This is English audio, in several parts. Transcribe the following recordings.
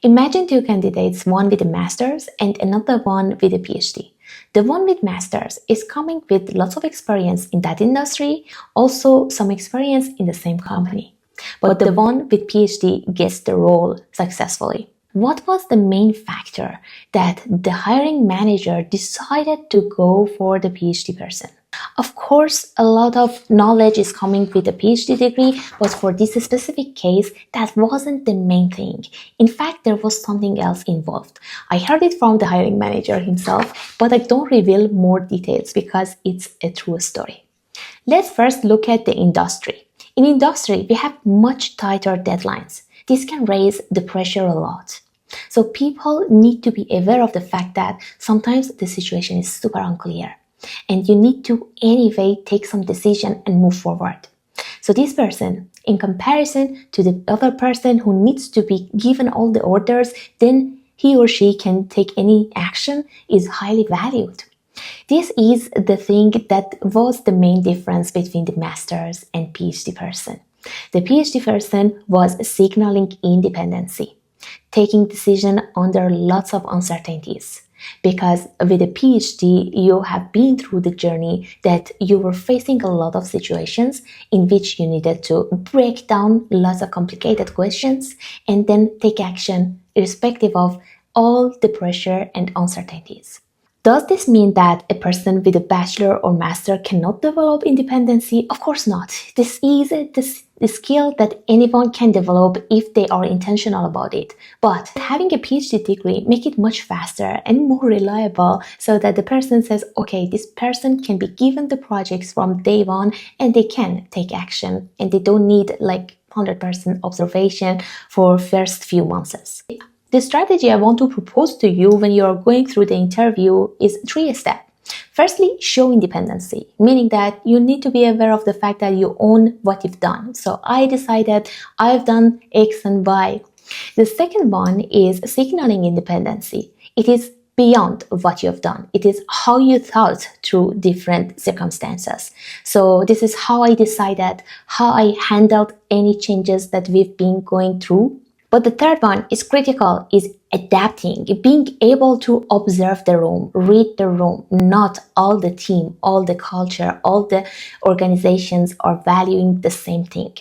Imagine two candidates, one with a master's and another one with a PhD. The one with master's is coming with lots of experience in that industry, also some experience in the same company. But the one with PhD gets the role successfully. What was the main factor that the hiring manager decided to go for the PhD person? Of course, a lot of knowledge is coming with a PhD degree, but for this specific case, that wasn't the main thing. In fact, there was something else involved. I heard it from the hiring manager himself, but I don't reveal more details because it's a true story. Let's first look at the industry. In industry, we have much tighter deadlines. This can raise the pressure a lot. So people need to be aware of the fact that sometimes the situation is super unclear and you need to anyway take some decision and move forward. So this person, in comparison to the other person who needs to be given all the orders, then he or she can take any action, is highly valued. This is the thing that was the main difference between the master's and PhD person. The PhD person was signaling independency, taking decision under lots of uncertainties. Because with a PhD, you have been through the journey that you were facing a lot of situations in which you needed to break down lots of complicated questions and then take action irrespective of all the pressure and uncertainties. Does this mean that a person with a bachelor or master cannot develop independency? Of course not. This is the skill that anyone can develop if they are intentional about it. But having a PhD degree make it much faster and more reliable so that the person says, okay, this person can be given the projects from day one and they can take action and they don't need like 100% observation for first few months. The strategy I want to propose to you when you are going through the interview is 3 steps. Firstly, show independency, meaning that you need to be aware of the fact that you own what you've done. So I decided I've done X and Y. The second one is signaling independency. It is beyond what you have done. It is how you thought through different circumstances. So this is how I decided, how I handled any changes that we've been going through. But the third one is critical, is adapting, being able to observe the room, read the room. Not all the team, all the culture, all the organizations are valuing the same thing.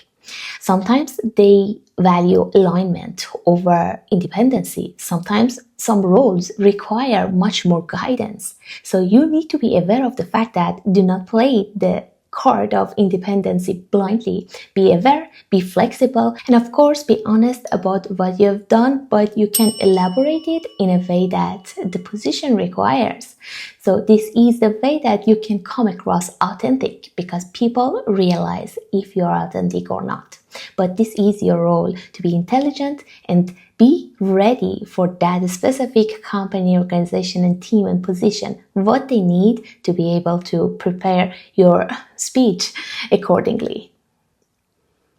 Sometimes they value alignment over independency. Sometimes some roles require much more guidance. So you need to be aware of the fact that do not play the card of independency blindly. Be aware, be flexible, and of course be honest about what you have done, but you can elaborate it in a way that the position requires. So this is the way that you can come across authentic, because people realize if you're authentic or not. But this is your role, to be intelligent and be ready for that specific company, organization, and team and position, what they need to be able to prepare your speech accordingly.